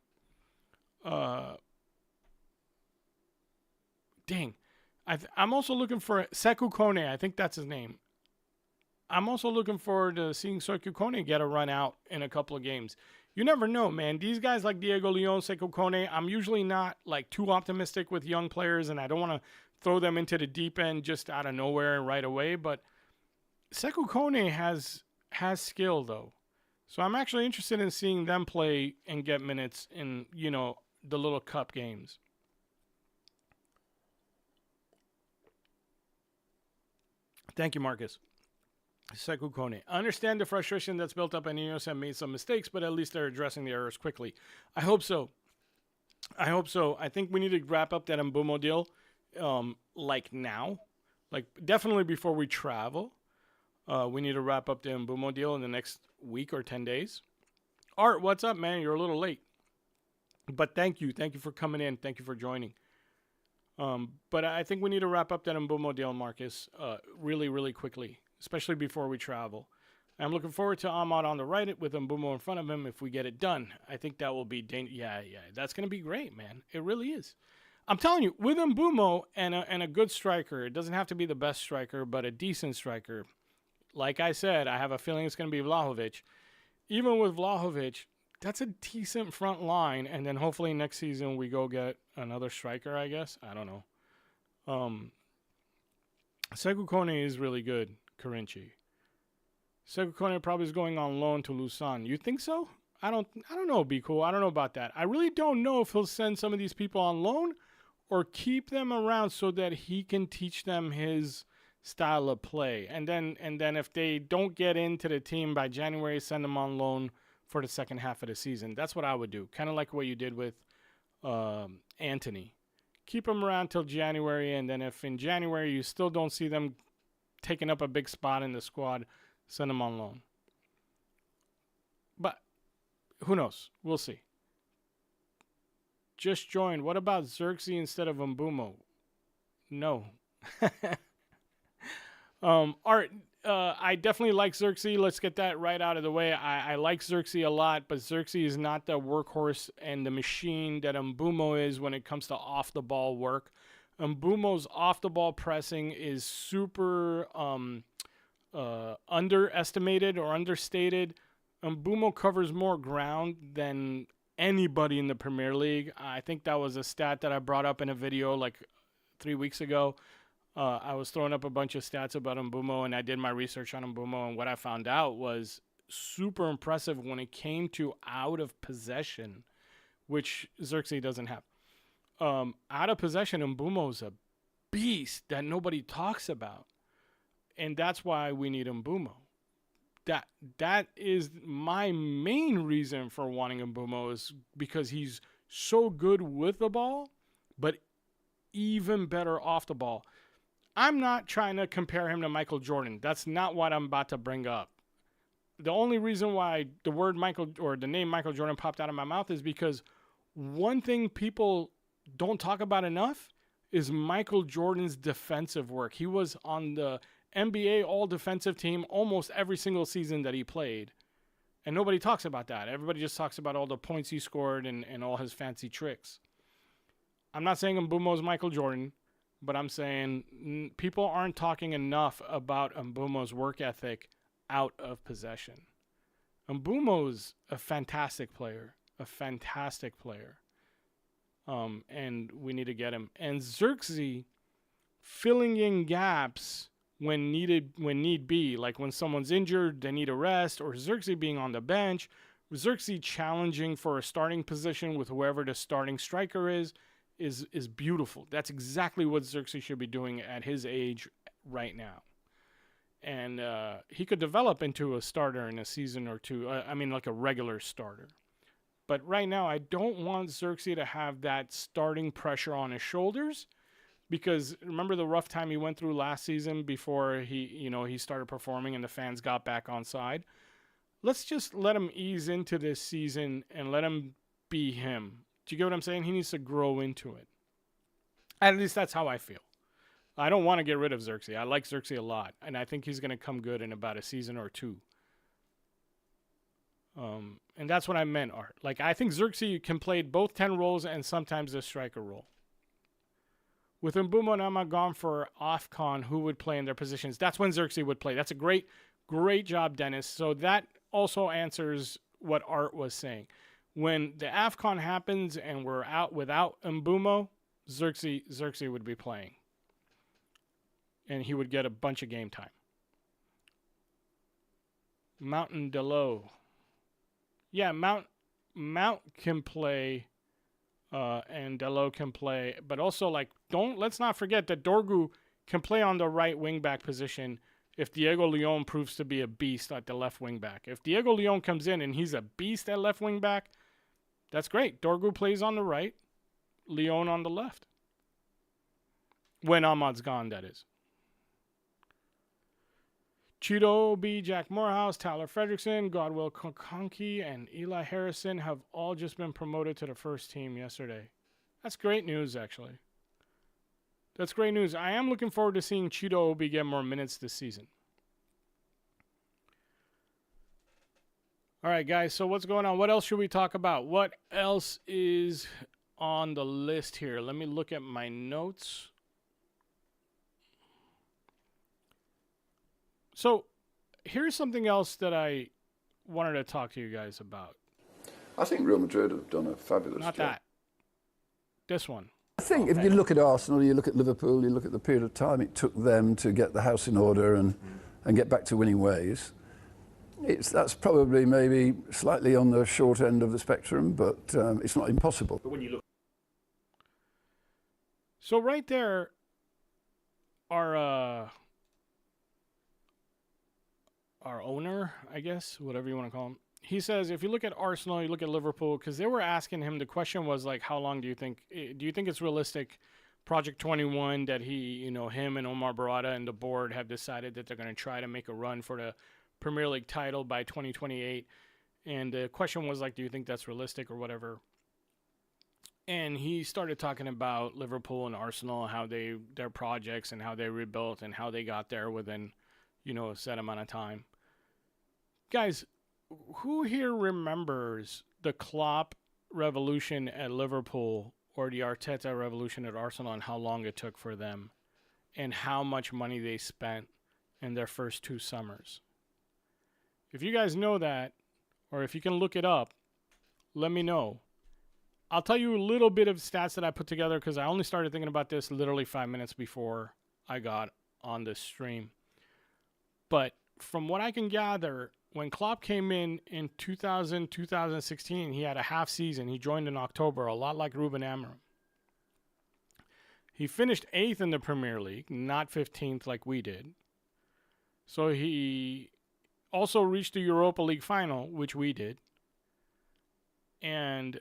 Dang. I'm also looking for Sekou Kone. I think that's his name. I'm also looking forward to seeing Sekou Kone get a run out in a couple of games. You never know, man. These guys like Diego Leon, Sekou Kone, I'm usually not like too optimistic with young players, and I don't want to throw them into the deep end just out of nowhere and right away. But Sekou Kone has skill, though. So I'm actually interested in seeing them play and get minutes in, the little cup games. Thank you, Marcus. Sekou Kone. I understand the frustration that's built up, and INEOS have made some mistakes, but at least they're addressing the errors quickly. I hope so. I think we need to wrap up that Mbeumo deal, like now. Like, definitely before we travel. We need to wrap up the Mbeumo deal in the next week or 10 days. Art, what's up, man? You're a little late. But thank you. Thank you for coming in. Thank you for joining. But I think we need to wrap up that Mbeumo deal, Marcus, really, really quickly, especially before we travel. I'm looking forward to Omar on the right with Mbeumo in front of him if we get it done. I think that will be yeah, that's going to be great, man. It really is. I'm telling you, with Mbeumo and a good striker, it doesn't have to be the best striker, but a decent striker. Like I said, I have a feeling it's going to be Vlahovic. Even with Vlahovic, that's a decent front line, and then hopefully next season we go get another striker, I guess. I don't know. Sekou Kone is really good, Karinchi. Sekou Kone probably is going on loan to Lausanne. You think so? I don't know, Be Cool. I don't know about that. I really don't know if he'll send some of these people on loan or keep them around so that he can teach them his style of play. And then if they don't get into the team by January, send them on loan for the second half of the season. That's what I would do. Kind of like what you did with Antony. Keep them around till January, and then if in January you still don't see them taking up a big spot in the squad, send them on loan. But who knows? We'll see. Just joined. What about Zirkzee instead of Mbeumo? No. Art, I definitely like Zirkzee. Let's get that right out of the way. I like Zirkzee a lot, but Zirkzee is not the workhorse and the machine that Mbeumo is when it comes to off-the-ball work. Mbeumo's off-the-ball pressing is super underestimated or understated. Mbeumo covers more ground than anybody in the Premier League. I think that was a stat that I brought up in a video like 3 weeks ago. I was throwing up a bunch of stats about Mbeumo, and I did my research on Mbeumo, and what I found out was super impressive when it came to out of possession, which Zirkzee doesn't have. Out of possession, Mbeumo's a beast that nobody talks about, and that's why we need Mbeumo. That is my main reason for wanting Mbeumo, is because he's so good with the ball, but even better off the ball. I'm not trying to compare him to Michael Jordan. That's not what I'm about to bring up. The only reason why the word Michael or the name Michael Jordan popped out of my mouth is because one thing people don't talk about enough is Michael Jordan's defensive work. He was on the NBA all-defensive team almost every single season that he played. And nobody talks about that. Everybody just talks about all the points he scored and all his fancy tricks. I'm not saying Mbeumo's Michael Jordan, but I'm saying people aren't talking enough about Mbeumo's work ethic out of possession. Mbeumo's a fantastic player. And we need to get him. And Zirkzee filling in gaps when need be, like when someone's injured, they need a rest, or Zirkzee being on the bench, Zirkzee challenging for a starting position with whoever the starting striker is is beautiful. That's exactly what Zirkzee should be doing at his age right now. And he could develop into a starter in a season or two. Like a regular starter. But right now, I don't want Zirkzee to have that starting pressure on his shoulders, because remember the rough time he went through last season before he started performing and the fans got back on side. Let's just let him ease into this season and let him be him. Do you get what I'm saying? He needs to grow into it. At least that's how I feel. I don't want to get rid of Zirkzee. I like Zirkzee a lot, and I think he's going to come good in about a season or two. And that's what I meant, Art. Like, I think Zirkzee can play both 10 roles and sometimes a striker role. With Mbeumo and Omar gone for AFCON, who would play in their positions? That's when Zirkzee would play. That's a great job, Dennis. So that also answers what Art was saying. When the AFCON happens and we're out without Mbeumo, Zirkzee would be playing. And he would get a bunch of game time. Mountain Delo. Yeah, Mount can play, and Delo can play, but also let's not forget that Dorgu can play on the right wing back position if Diego Leon proves to be a beast at the left wing back. If Diego Leon comes in and he's a beast at left wing back, that's great. Dorgu plays on the right, Leon on the left. When Ahmad's gone, that is. Cheeto B, Jack Morehouse, Tyler Fredrickson, Godwill Kokonki, and Eli Harrison have all just been promoted to the first team yesterday. That's great news, actually. That's great news. I am looking forward to seeing Cheeto Obi get more minutes this season. All right, guys, so what's going on? What else should we talk about? What else is on the list here? Let me look at my notes. So here's something else that I wanted to talk to you guys about. I think Real Madrid have done a fabulous job. Not that. This one. I think if you look at Arsenal, you look at Liverpool, you look at the period of time it took them to get the house in order and get back to winning ways, that's probably maybe slightly on the short end of the spectrum, but it's not impossible. But when you look, So right there are our owner, I guess, whatever you want to call him. He says, if you look at Arsenal, you look at Liverpool, because they were asking him, the question was how long do you think it's realistic, Project 21, that him and Omar Berrada and the board have decided that they're going to try to make a run for the Premier League title by 2028. And the question was do you think that's realistic or whatever? And he started talking about Liverpool and Arsenal, how their projects and how they rebuilt and how they got there within, a set amount of time. Guys, who here remembers the Klopp revolution at Liverpool or the Arteta revolution at Arsenal and how long it took for them and how much money they spent in their first 2 summers? If you guys know that, or if you can look it up, let me know. I'll tell you a little bit of stats that I put together because I only started thinking about this literally 5 minutes before I got on this stream. But from what I can gather, when Klopp came in 2016, he had a half season. He joined in October, a lot like Ruben Amorim. He finished 8th in the Premier League, not 15th like we did. So he also reached the Europa League final, which we did. And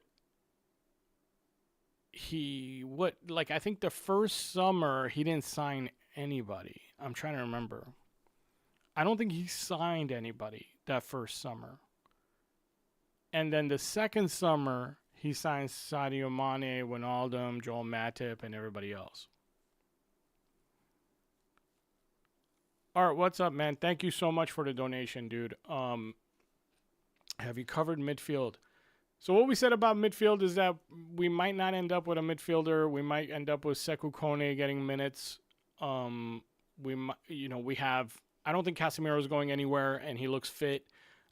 I think the first summer he didn't sign anybody. I'm trying to remember. I don't think he signed anybody that first summer. And then the second summer, he signed Sadio Mane, Wijnaldum, Joel Matip, and everybody else. Art, what's up, man? Thank you so much for the donation, dude. Have you covered midfield? So what we said about midfield is that we might not end up with a midfielder. We might end up with Sekou Kone getting minutes. I don't think Casemiro is going anywhere, and he looks fit.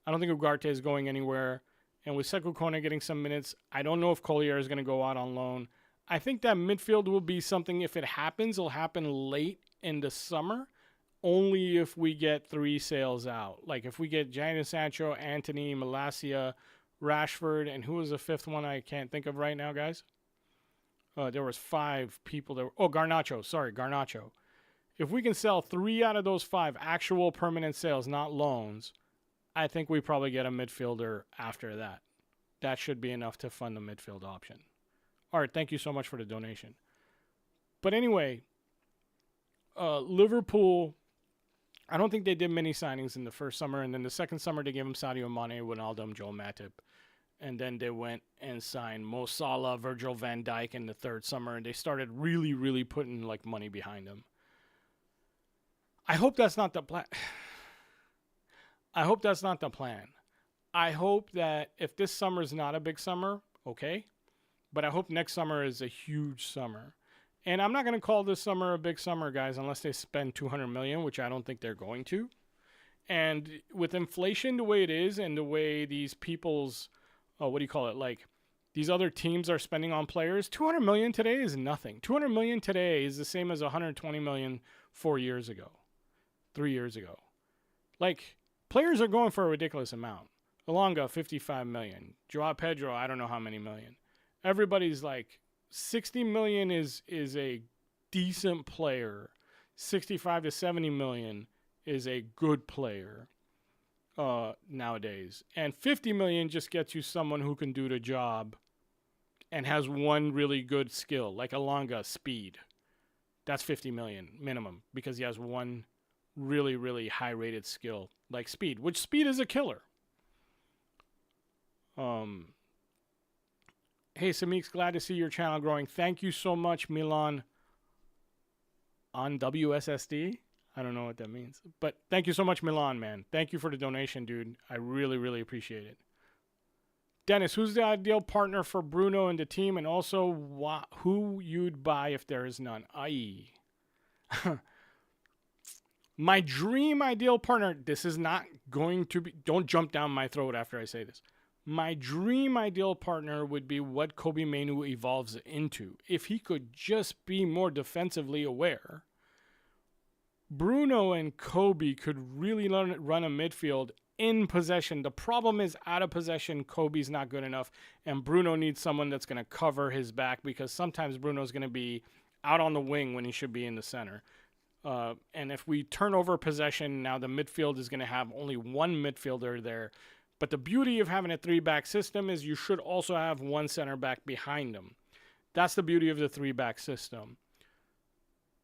I don't think Ugarte is going anywhere. And with Sekou Kone getting some minutes, I don't know if Collier is going to go out on loan. I think that midfield will be something, if it happens, it'll happen late in the summer, only if we get 3 sales out. Like if we get Jadon Sancho, Antony, Malacia, Rashford, and who was the 5th one I can't think of right now, guys? There was 5 people that were, Garnacho. If we can sell 3 out of those 5 actual permanent sales, not loans, I think we probably get a midfielder after that. That should be enough to fund the midfield option. All right, thank you so much for the donation. But anyway, Liverpool, I don't think they did many signings in the first summer, and then the second summer they gave him Sadio Mane, Wijnaldum, Joel Matip. And then they went and signed Mo Salah, Virgil van Dijk in the third summer, and they started really, really putting like money behind them. I hope that's not the plan. I hope that's not the plan. I hope that if this summer is not a big summer, okay, but I hope next summer is a huge summer. And I'm not going to call this summer a big summer, guys, unless they spend $200 million, which I don't think they're going to. And with inflation the way it is and the way these people's like these other teams are spending on players, $200 million today is nothing. $200 million today is the same as $120 million 3 years ago. Like, players are going for a ridiculous amount. Alonga, $55 million. Joao Pedro, I don't know how many million. Everybody's like, $60 million is a decent player. $65 to $70 million is a good player. Nowadays, and $50 million just gets you someone who can do the job and has one really good skill, like Alonga, speed. That's $50 million minimum because he has one really, really high-rated skill, like speed, which speed is a killer. Hey, Samik's glad to see your channel growing. Thank you so much, Milan. On WSSD. I don't know what that means. But thank you so much, Milan, man. Thank you for the donation, dude. I really, really appreciate it. Dennis, who's the ideal partner for Bruno and the team? And also, who you'd buy if there is none? I.e. My dream ideal partner, this is not going to be... Don't jump down my throat after I say this. My dream ideal partner would be what Kobbie Mainoo evolves into. If he could just be more defensively aware... Bruno and Kobbie could really run a midfield in possession. The problem is out of possession, Kobbie's not good enough, and Bruno needs someone that's going to cover his back because sometimes Bruno's going to be out on the wing when he should be in the center. And if we turn over possession, now the midfield is going to have only one midfielder there. But the beauty of having a 3-back system is you should also have one center back behind them. That's the beauty of the 3-back system.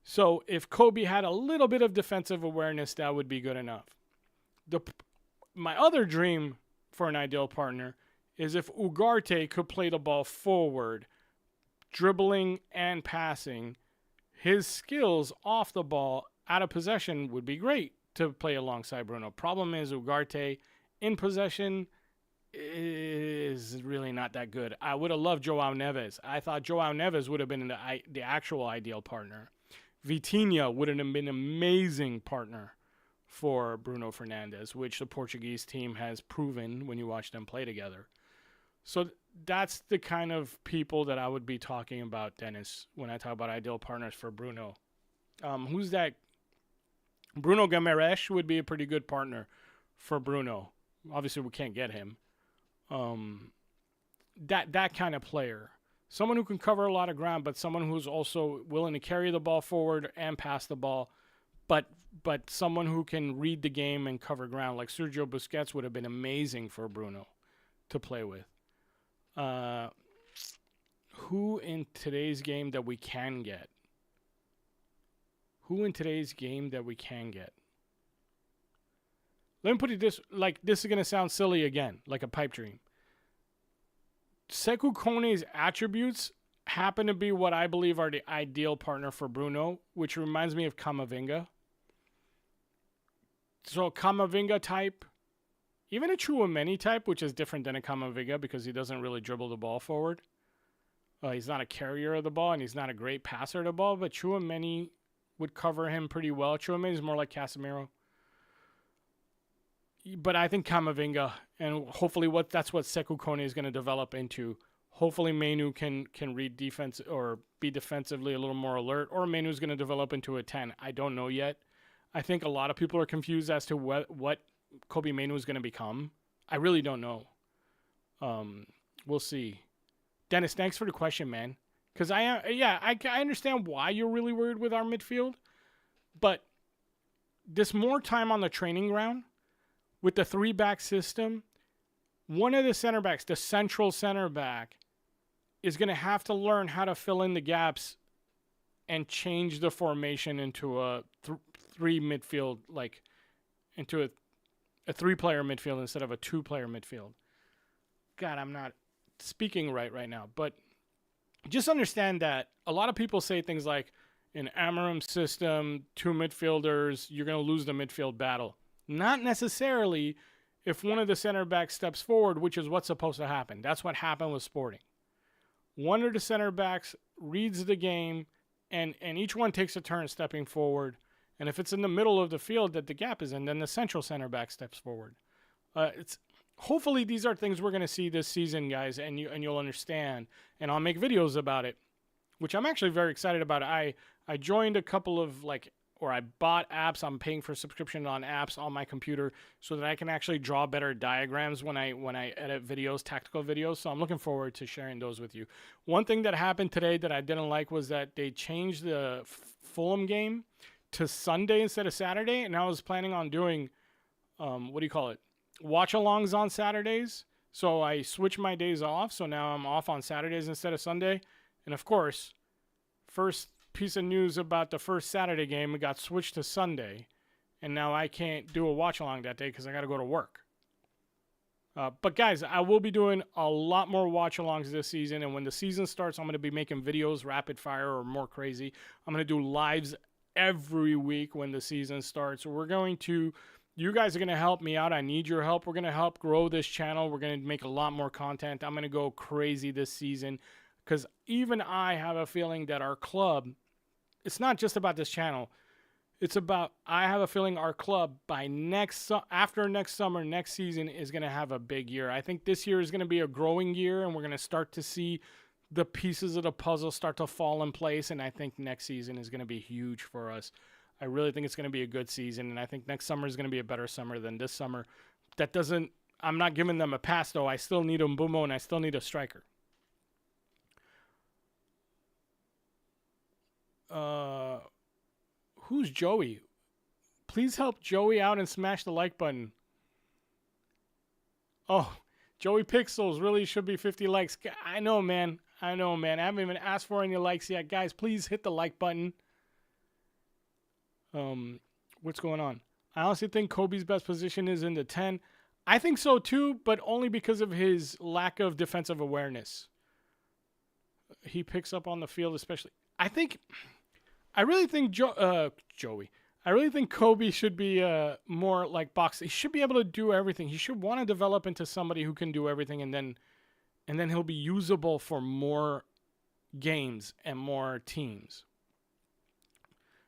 So if Kobbie had a little bit of defensive awareness, that would be good enough. My other dream for an ideal partner is if Ugarte could play the ball forward, dribbling and passing. His skills off the ball, out of possession, would be great to play alongside Bruno. Problem is Ugarte in possession is really not that good. I would have loved Joao Neves. I thought Joao Neves would have been the actual ideal partner. Vitinha would have been an amazing partner for Bruno Fernandes, which the Portuguese team has proven when you watch them play together. So that's the kind of people that I would be talking about, Dennis, when I talk about ideal partners for Bruno. Who's that? Bruno Guimaraes would be a pretty good partner for Bruno. Obviously, we can't get him. That kind of player. Someone who can cover a lot of ground, but someone who's also willing to carry the ball forward and pass the ball, but someone who can read the game and cover ground. Like Sergio Busquets would have been amazing for Bruno to play with. Who in today's game that we can get? Let me put it this, like, this is going to sound silly again, like a pipe dream. Sekou Kone's attributes happen to be what I believe are the ideal partner for Bruno, which reminds me of Camavinga. So Camavinga type, even a Tchouaméni type, which is different than a Camavinga because he doesn't really dribble the ball forward. He's not a carrier of the ball, and he's not a great passer of the ball, but Tchouaméni would cover him pretty well. Tchouaméni is more like Casemiro. But I think Camavinga, and hopefully that's what Sekou Kone is going to develop into. Hopefully Mainoo can read defense or be defensively a little more alert, or Mainoo's going to develop into a 10. I don't know yet. I think a lot of people are confused as to what Kobbie Mainoo is going to become. I really don't know. We'll see. Dennis, thanks for the question, man. Because I understand why you're really worried with our midfield, but this more time on the training ground with the 3-back system, one of the center backs, the central center back, is going to have to learn how to fill in the gaps and change the formation into a three midfield, like into a 3-player midfield instead of a 2-player midfield. God, I'm not speaking right now, but just understand that a lot of people say things like, in Amarim system, 2 midfielders, you're going to lose the midfield battle. Not necessarily if one of the center backs steps forward, which is what's supposed to happen. That's what happened with Sporting. One of the center backs reads the game, and each one takes a turn stepping forward. And if it's in the middle of the field that the gap is in, then the central center back steps forward. Hopefully these are things we're going to see this season, guys, and you'll understand. And I'll make videos about it, which I'm actually very excited about. I joined a couple of I bought apps. I'm paying for subscription on apps on my computer so that I can actually draw better diagrams when I edit videos, tactical videos. So I'm looking forward to sharing those with you. One thing that happened today that I didn't like was that they changed the Fulham game to Sunday instead of Saturday, and I was planning on doing watch-alongs on Saturdays. So I switched my days off, so now I'm off on Saturdays instead of Sunday. And of course, first piece of news about the first Saturday game, it got switched to Sunday, and now I can't do a watch-along that day because I got to go to work. But guys, I will be doing a lot more watch-alongs this season, and when the season starts, I'm going to be making videos rapid fire or more crazy. I'm going to do lives every week when the season starts. So you guys are going to help me out. I need your help. We're going to help grow this channel. We're going to make a lot more content. I'm going to go crazy this season because even I have a feeling that our club, it's not just about this channel. I have a feeling our club after next summer, next season is going to have a big year. I think this year is going to be a growing year, and we're going to start to see the pieces of the puzzle start to fall in place. And I think next season is going to be huge for us. I really think it's going to be a good season, and I think next summer is going to be a better summer than this summer. I'm not giving them a pass, though. I still need Mbeumo, and I still need a striker. Who's Joey? Please help Joey out and smash the like button. Oh, Joey Pixels really should be 50 likes. I know, man. I haven't even asked for any likes yet. Guys, please hit the like button. What's going on? I honestly think Kobe's best position is in the 10. I think so too, but only because of his lack of defensive awareness. He picks up on the field, especially. I really think Joey. I really think Kobe should be more like box. He should be able to do everything. He should want to develop into somebody who can do everything, and then he'll be usable for more games and more teams.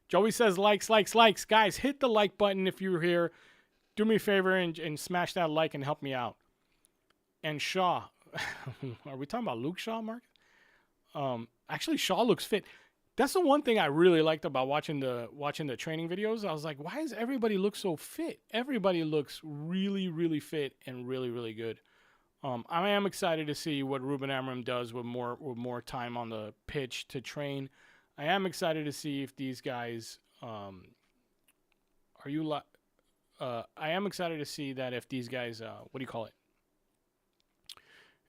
Joey says likes. Guys, hit the like button if you're here. Do me a favor and smash that like and help me out. And Shaw. Are we talking about Luke Shaw, Mark? Actually, Shaw looks fit. That's the one thing I really liked about watching the training videos. I was like, why does everybody look so fit? Everybody looks really, really fit and really, really good. I am excited to see what Ruben Amorim does with more time on the pitch to train. I am excited to see if these guys I am excited to see that if these guys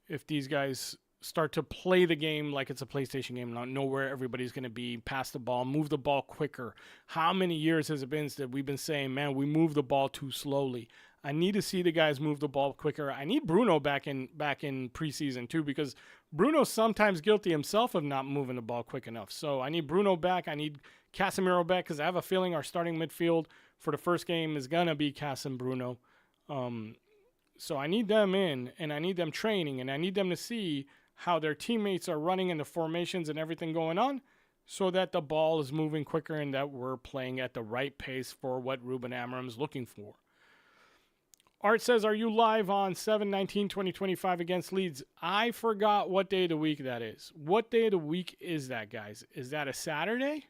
if these guys start to play the game like it's a PlayStation game, not know where everybody's going to be, pass the ball, move the ball quicker. How many years has it been that we've been saying, man, we move the ball too slowly? I need to see the guys move the ball quicker. I need Bruno back in preseason too, because Bruno's sometimes guilty himself of not moving the ball quick enough. So I need Bruno back. I need Casemiro back, because I have a feeling our starting midfield for the first game is going to be Cas and Bruno. So I need them in, and I need them training, and I need them to see how their teammates are running in the formations and everything going on, so that the ball is moving quicker and that we're playing at the right pace for what Ruben Amorim is looking for. Art says, are you live on 7/19/2025 against Leeds? I forgot what day of the week that is. What day of the week is that, guys? Is that a Saturday?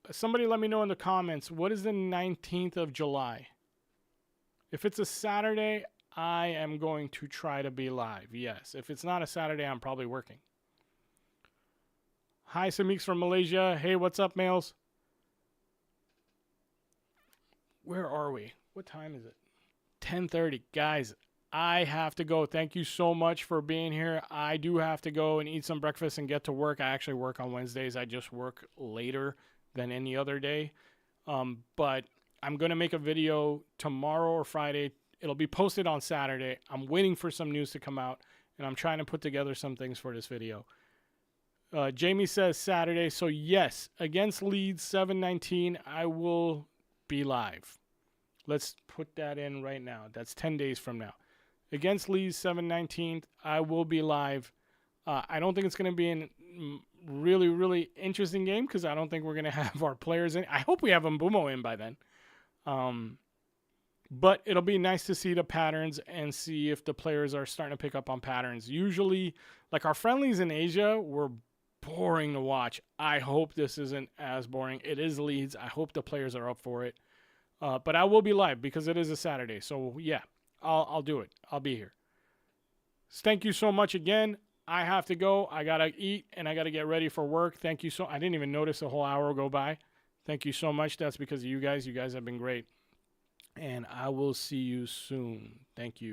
Somebody let me know in the comments. What is the 19th of July? If it's a Saturday, I am going to try to be live. Yes. If it's not a Saturday, I'm probably working. Hi, Samix from Malaysia. Hey, what's up, males? Where are we? What time is it? 10:30. Guys, I have to go. Thank you so much for being here. I do have to go and eat some breakfast and get to work. I actually work on Wednesdays. I just work later than any other day. But I'm going to make a video tomorrow or Friday. It'll be posted on Saturday. I'm waiting for some news to come out, and I'm trying to put together some things for this video. Jamie says Saturday. So, yes, against Leeds, 7:19, I will be live. Let's put that in right now. That's 10 days from now. Against Leeds, 7:19, I will be live. I don't think it's going to be a really, really interesting game because I don't think we're going to have our players in. I hope we have Mbeumo in by then. But it'll be nice to see the patterns and see if the players are starting to pick up on patterns. Usually, like our friendlies in Asia were boring to watch. I hope this isn't as boring. It is Leeds. I hope the players are up for it. But I will be live because it is a Saturday. So, yeah, I'll do it. I'll be here. Thank you so much again. I have to go. I got to eat, and I got to get ready for work. Thank you so I didn't even notice a whole hour go by. Thank you so much. That's because of you guys. You guys have been great. And I will see you soon. Thank you.